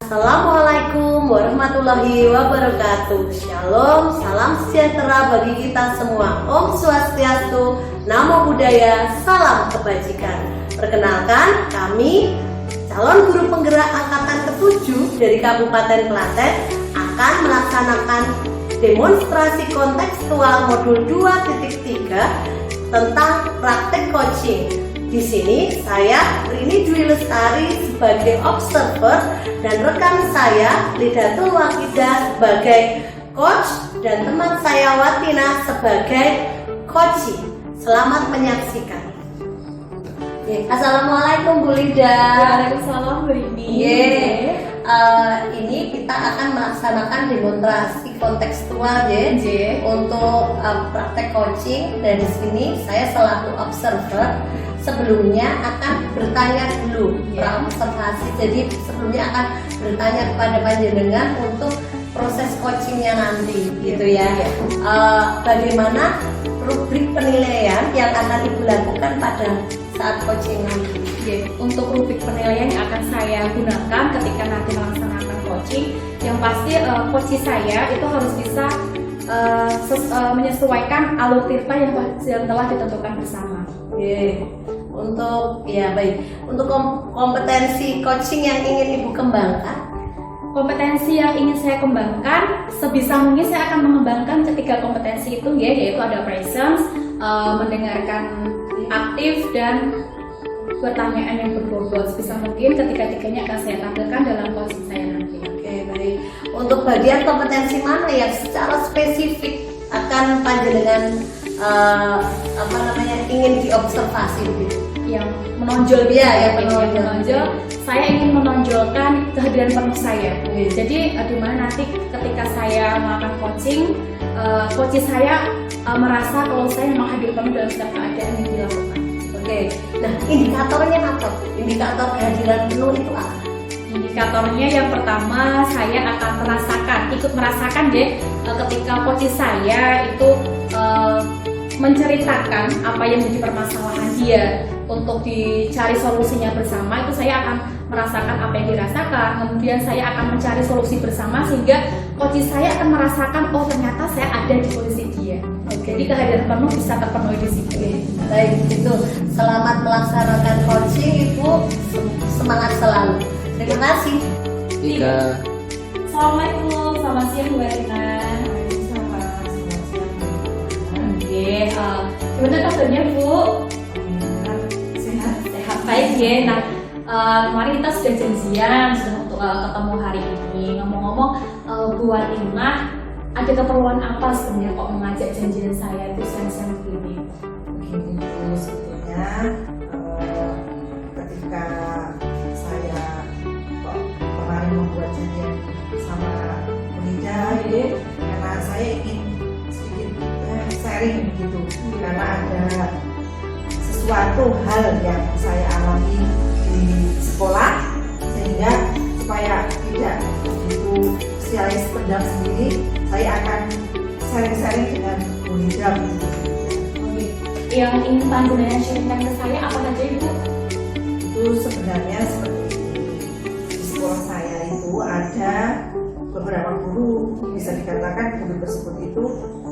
Assalamualaikum warahmatullahi wabarakatuh. Shalom, salam sejahtera bagi kita semua. Om Swastiastu, Namo Buddhaya, salam kebajikan. Perkenalkan, kami calon guru penggerak angkatan ke-7 dari Kabupaten Klaten akan melaksanakan demonstrasi kontekstual modul 2.3 tentang praktek coaching. Di sini saya Rini Dwi Lestari sebagai observer dan rekan saya Lidatul Wakidah sebagai coach dan teman saya Watina sebagai coachee. Selamat menyaksikan. Assalamualaikum Bu Lida. Waalaikumsalam Bu Rini. Ini kita akan melaksanakan demonstrasi kontekstual untuk praktek coaching, dan di sini saya selaku observer sebelumnya akan bertanya dulu observasi. Jadi sebelumnya akan bertanya kepada panjenengan untuk proses coachingnya nanti, gitu ya. Bagaimana rubrik penilaian yang akan Ibu lakukan pada saat coaching nanti? Untuk rubrik penilaian yang akan saya gunakan ketika nanti melaksanakan coaching, yang pasti coach saya itu harus bisa menyesuaikan alur tirta yang telah ditentukan bersama. Untuk untuk kompetensi coaching yang ingin Ibu kembangkan. Kompetensi yang ingin saya kembangkan, sebisa mungkin saya akan mengembangkan ketiga kompetensi itu, yaitu ada presence, mendengarkan aktif, dan pertanyaan yang berbobot. Sebisa mungkin ketiga-tiganya akan saya tampilkan dalam coaching saya nanti. Baik. Untuk bagian kompetensi mana yang secara spesifik akan panjenengan ingin diobservasi begitu? Yang menonjol, menonjol. Saya ingin menonjolkan kehadiran penuh saya. Jadi di mana nanti ketika saya melakukan coaching, coach saya merasa kalau saya memang hadir penuh dalam setiap keadaan yang dilakukan. Nah, indikatornya apa? Indikator kehadiran penuh itu apa? Indikatornya yang pertama, saya akan ikut merasakan ketika coach saya itu menceritakan apa yang menjadi permasalahan dia untuk dicari solusinya bersama. Itu saya akan merasakan apa yang dirasakan, kemudian saya akan mencari solusi bersama sehingga coach saya akan merasakan, oh ternyata saya ada di posisi dia. Jadi kehadiran penuh bisa terpenuhi di situ. Baik, itu selamat melaksanakan coaching, Ibu. Semangat selalu. Terima kasih. Assalamualaikum, selamat siang Bu Erina. Gimana kabarnya Bu? Sehat baik ya. Nah, kemarin kita sudah janjian untuk ketemu hari ini. Ngomong-ngomong, Bu Watina, ada keperluan apa sebenarnya kok mengajak janjian saya itu siang-siang begini? Begini Bu, sebetulnya ketika saya kemarin membuat janjian sama Bu Lida, karena saya ingin sedikit sharing gitu, karena ada sesuatu hal yang saya alami di sekolah, sehingga supaya tidak begitu spesialis pendam sendiri, saya akan sharing-sharing dengan Bu Lida. Yang ingin panjenengan sharingkan ke saya apa saja Ibu? Itu sebenarnya seperti di sekolah saya itu ada beberapa guru, bisa dikatakan guru tersebut itu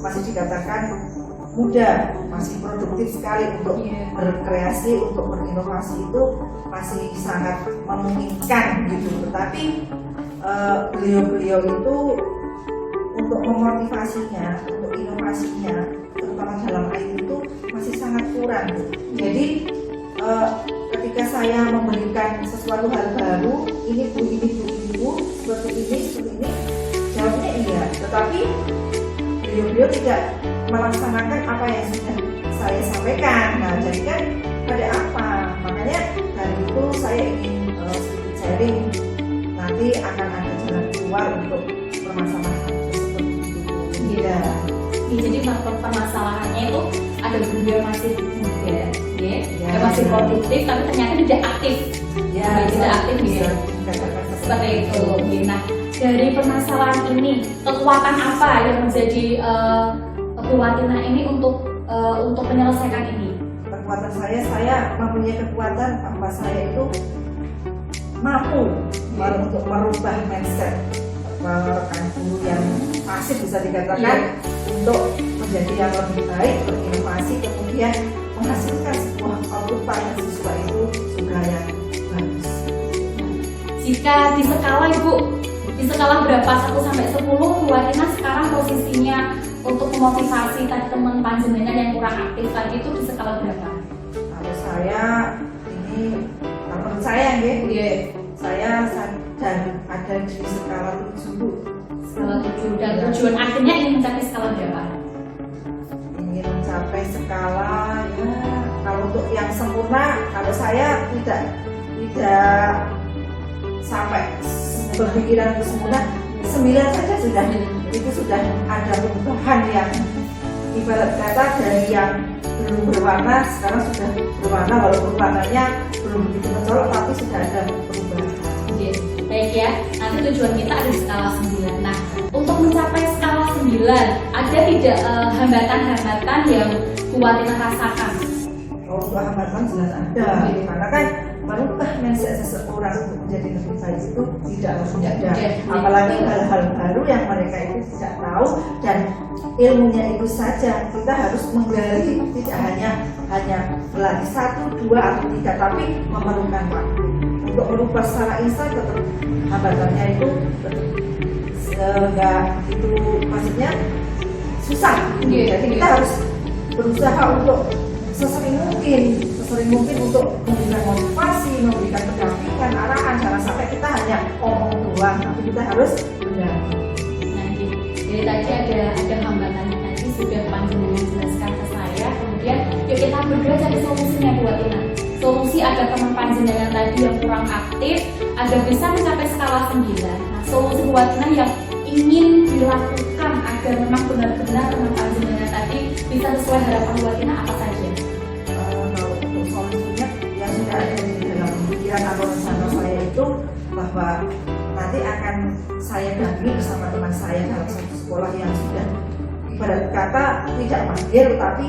masih dikatakan muda, masih produktif sekali untuk berkreasi, untuk berinovasi itu masih sangat memungkinkan gitu. Tetapi beliau-beliau itu untuk memotivasinya, untuk inovasinya, terutama dalam IT itu masih sangat kurang. Jadi ketika saya memberikan sesuatu hal baru, ini bu, seperti ini, jawabnya iya. Tetapi beliau tidak melaksanakan apa yang sudah saya sampaikan. Nah, jadi kan ada apa? Makanya dari itu saya ingin sedikit sharing. Nanti akan ada jalan keluar untuk permasalahan tersebut. Iya. Jadi permasalahannya itu ada guru yang masih muda, yang masih produktif, tapi ternyata tidak aktif. Tidak aktif ya. Seperti itu. Nah, dari permasalahan ini, kekuatan apa yang menjadi Bu Watina ini untuk menyelesaikan ini? Kekuatan saya mempunyai kekuatan bahwa saya itu mampu untuk merubah mindset rekan guru yang pasif bisa dikatakan untuk menjadi yang lebih baik, berinovasi, kemudian menghasilkan sebuah output pada siswa itu juga yang bagus. Jika di skala Ibu, di skala berapa 1 sampai 10, Bu Watina sekarang posisinya untuk memotivasi tadi teman panjenengan yang kurang aktif tadi itu di skala berapa? Kalau saya ini, menurut saya saya dan ada di skala 7. Skala 7, dan tujuan akhirnya ingin mencapai skala berapa? Ingin mencapai skala kalau untuk yang sempurna, kalau saya tidak sampai berpikiran ke sempurna, 9 saja sudah. Itu sudah ada perubahan yang ibarat kata dari yang belum berwarna sekarang sudah berwarna, walaupun warnanya belum begitu mencolok tapi sudah ada perubahan. Baik ya, nanti tujuan kita ada di skala 9. Nah, untuk mencapai skala 9, ada tidak hambatan-hambatan yang Bu Watina rasakan? Untuk hambatan jelas ada, karena kan merubah mindset seseorang untuk menjadi lebih baik itu tidak mudah. Apalagi hal-hal baru yang mereka itu tidak tahu, dan ilmunya itu saja kita harus menggali, tidak hanya berlatih 1, 2 atau 3, tapi memerlukan waktu untuk merubah secara instan. Tetap hambatannya itu enggak itu, maksudnya susah. Jadi kita harus berusaha untuk sesering mungkin untuk memberikan motivasi, memberikan pendampingan, arahan. Jangan sampai kita hanya ngomong doang, tapi kita harus mendampingi. Jadi tadi ada hambatannya tadi sudah panjenengan jelaskan ke saya. Kemudian yuk kita berdua cari solusinya Bu Watina. Solusi agar teman panjenengan tadi yang kurang aktif agar bisa mencapai skala 9. Nah, solusi Bu Watina yang ingin dilakukan agar memang benar-benar teman panjenengan tadi bisa sesuai harapan Bu Watina apa saja? Kalau untuk solusinya yang sudah ada di dalam pikiran atau rencana saya itu, bahwa nanti akan saya dampingi bersama teman saya dalam satu sekolah yang sudah ibarat kata tidak mahir tapi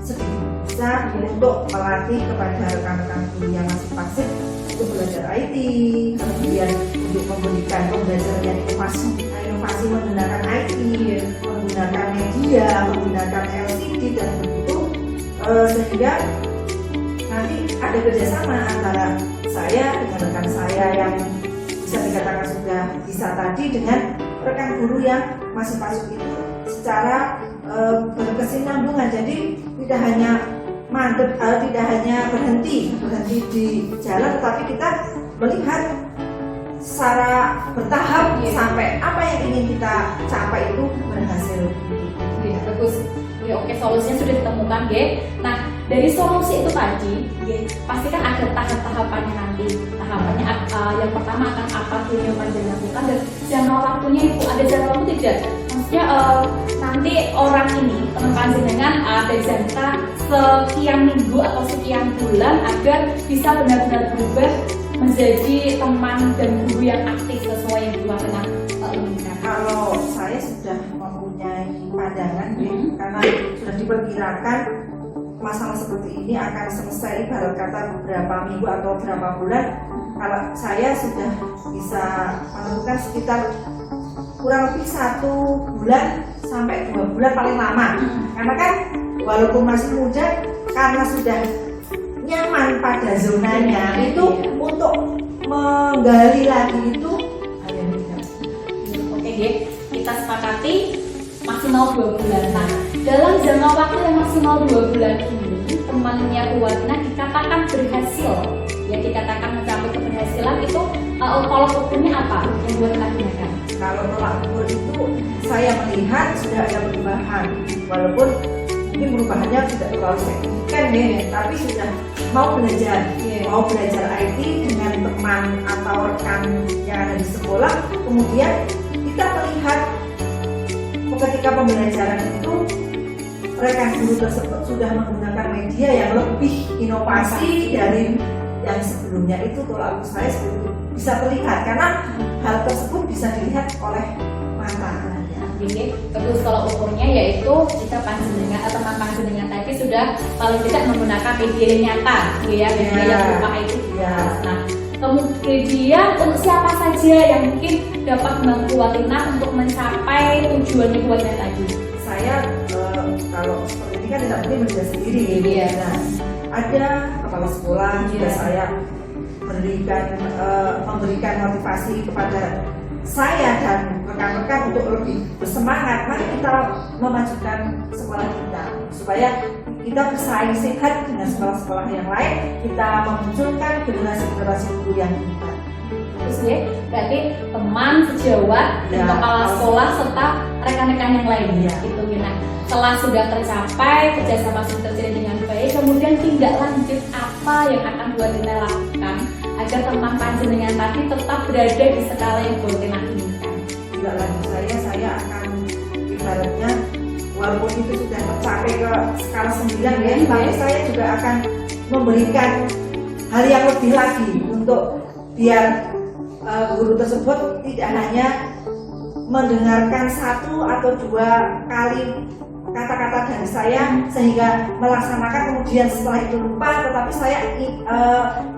sedikit bisa untuk melatih kepada rekan-rekan guru yang masih pasif untuk belajar IT, kemudian untuk memberikan pembelajaran yang inovasi menggunakan IT, menggunakan media, menggunakan LCD dan begitu, sehingga nanti ada kerjasama antara saya dengan rekan saya yang bisa dikatakan sudah bisa tadi dengan rekan guru yang masih pasif itu secara berkesinambungan. Jadi tidak hanya mandek, tidak hanya berhenti di jalan, tetapi kita melihat secara bertahap sampai apa yang ingin kita capai itu berhasil. Bagus. Oke, solusinya sudah ditemukan, Nah, dari solusi itu tadi, pasti kan ada tahap-tahapannya nanti. Tahapannya yang pertama akan apa yang panjenengan lakukan, dan jangka waktunya itu ada jangka waktu tidak? Maksudnya nanti orang ini teman panjenengan ada jangka sekian minggu atau sekian bulan agar bisa benar-benar berubah menjadi teman dan guru yang aktif sesuai yang Bu Watina inginkan. Kalau saya sudah mempunyai pandangan, karena sudah diperkirakan masalah seperti ini akan selesai ibarat kata beberapa minggu atau beberapa bulan. Kalau saya sudah bisa menentukan sekitar kurang lebih 1 bulan sampai 2 bulan paling lama, karena kan walaupun masih muda, karena sudah nyaman pada zonanya itu untuk menggali lagi itu hal yang tidak. Oke, kita sepakati maksimal 2 bulan. Nah, dalam jangka waktu yang maksimal 2 bulan ini, temannya Bu Watina dikatakan berhasil. Ya, dikatakan mencapai keberhasilan itu tolak ukurnya apa yang Bu Watina gunakan? Kalau tolak ukur itu saya melihat sudah ada perubahan, walaupun mungkin perubahannya tidak terlalu signifikan ya, tapi sudah mau belajar IT dengan teman atau rekan yang ada di sekolah. Kemudian kita melihat ketika pembelajaran itu rekan guru tersebut sudah menggunakan media yang lebih inovasi dari yang sebelumnya. Itu tolak ukur saya bisa terlihat karena hal tersebut bisa dilihat oleh mata. Jadi bagus kalau ukurnya yaitu jika panjenengan atau teman panjenengan tadi sudah paling tidak menggunakan media yang nyata, ya, media yang berupa itu. Nah, kemudian untuk siapa saja yang mungkin dapat membantu Watina untuk mencapai tujuan Bu Watina tadi? Saya kalau seperti ini kan tidak mungkin belajar sendiri. Nah, ada kepala sekolah juga saya memberikan motivasi kepada saya dan rekan-rekan untuk lebih bersemangat. Mari kita memajukan sekolah kita supaya kita bersaing sehat dengan sekolah-sekolah yang lain. Kita memunculkan generasi-generasi guru yang hebat. Terus ya, berarti teman sejawat, kepala sekolah serta rekan-rekan yang lainnya. Gitu. Nah, setelah sudah tercapai kerjasama sudah terjadi dengan baik, kemudian tindak lanjut apa yang akan Bu Watina lakukan agar teman panjenengan tadi tetap berada di skala yang Bu Watina inginkan? Tidak lanjut saya akan ibaratnya walaupun itu sudah tercapai ke skala 9 ya, tapi saya juga akan memberikan hal yang lebih lagi untuk biar guru tersebut tidak hanya mendengarkan 1 atau 2 kali kata-kata dari saya sehingga melaksanakan kemudian setelah itu lupa, tetapi saya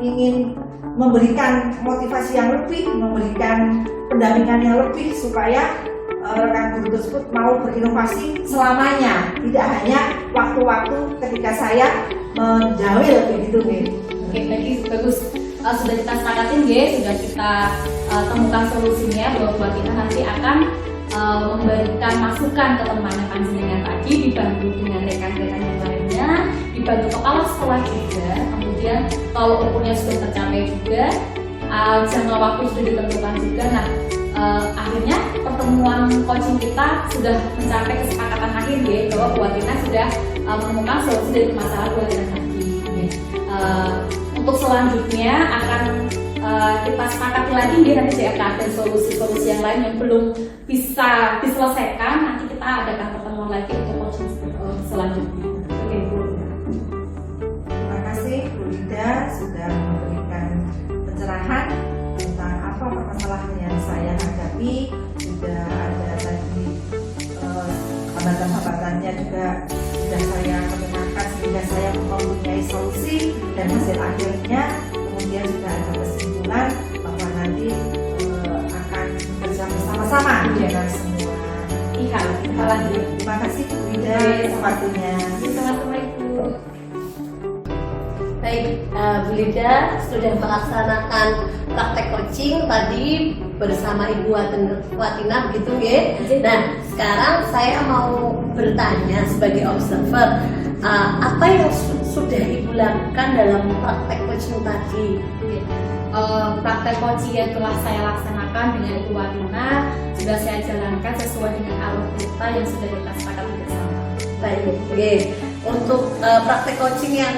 ingin memberikan motivasi yang lebih, memberikan pendampingan yang lebih supaya rekan guru tersebut mau berinovasi selamanya, tidak hanya waktu-waktu ketika saya menjawil begitu. Oke, bagus. Sudah kita sepakatin ya, sudah kita temukan solusinya bahwa Bu Watina nanti akan memberikan masukan ke teman panjenengan tadi, dibantu dengan rekan-rekan yang lainnya, dibantu kepala sekolah juga. Kemudian kalau ukurnya sudah tercapai juga, jangka waktu sudah ditentukan juga. Nah, akhirnya pertemuan coaching kita sudah mencapai kesepakatan akhir ya, bahwa Bu Watina sudah menemukan solusi dari masalah Bu Watina tadi. Untuk selanjutnya akan kita sepakati lagi dia nanti akan ada solusi-solusi yang lain yang belum bisa diselesaikan. Nanti kita adakan pertemuan lagi untuk coaching selanjutnya. Oke, Bu. Terima kasih Bu Lida sudah memberikan pencerahan tentang apa permasalahan yang saya hadapi. Sudah ada tadi hambatan-hambatannya juga sudah saya kemukakan sehingga saya mempunyai solusi dan hasil akhirnya kemudian sudah ada kesimpulan bahwa nanti akan bekerja bersama-sama dengan semua pihak. Terima kasih Bu Lida waktunya. Assalamualaikum. Baik, Bu Lida sudah melaksanakan praktek coaching tadi bersama Ibu Watina begitu ya. Nah, sekarang saya mau bertanya sebagai observer, apa yang sudah Ibu lakukan dalam praktek coaching tadi? Praktek coaching yang telah saya laksanakan dengan Ibu Watina sudah saya jalankan sesuai dengan alur kita yang sudah kita sepakati bersama. Baik, oke. Untuk praktek coaching yang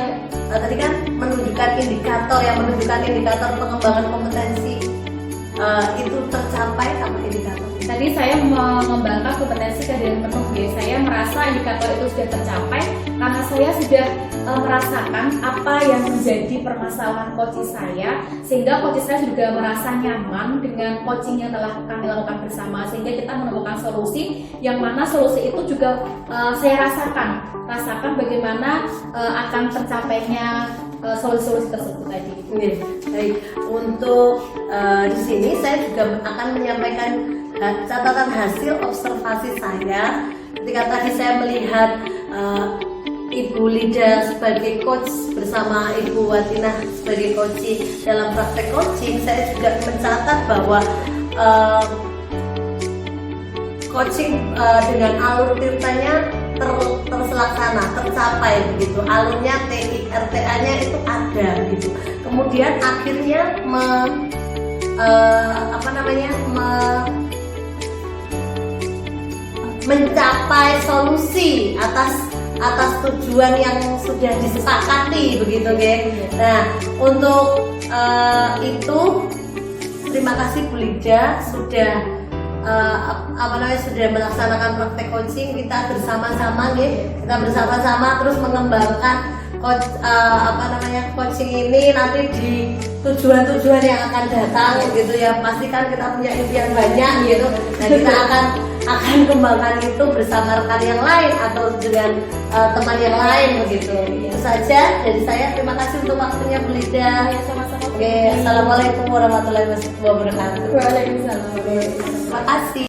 tadi kan menunjukkan indikator pengembangan kompetensi, itu tercapai apa indikator? Tadi saya mengembangkan kompetensi kehadiran penuh ya. Saya merasa indikator itu sudah tercapai karena saya sudah merasakan apa yang menjadi permasalahan coaching saya, sehingga coaching saya juga merasa nyaman dengan coaching yang telah kami lakukan bersama, sehingga kita menemukan solusi yang mana solusi itu juga saya rasakan bagaimana akan tercapainya solusi-solusi tersebut tadi. Baik, untuk di sini saya juga akan menyampaikan catatan hasil observasi saya ketika tadi saya melihat Ibu Lida sebagai coach bersama Ibu Watinah sebagai coaching dalam praktek coaching, saya juga mencatat bahwa coaching dengan alur tirtanya terlaksana, tercapai begitu. Alurnya RTA-nya itu ada gitu. Kemudian akhirnya mencapai solusi atas tujuan yang sudah disepakati begitu, geng. Nah, untuk itu terima kasih Bu Lida sudah sudah melaksanakan praktek coaching. Kita bersama-sama terus mengembangkan coaching ini nanti di tujuan-tujuan yang akan datang gitu ya. Pastikan kita punya impian banyak gitu. Nah, kita akan kembangkan itu bersama rekan yang lain atau dengan teman yang lain begitu. Itu saja dari saya. Terima kasih untuk waktunya Bu Lida. Sama-sama. Oke, assalamualaikum warahmatullahi wabarakatuh. Waalaikumsalam. Terima kasih.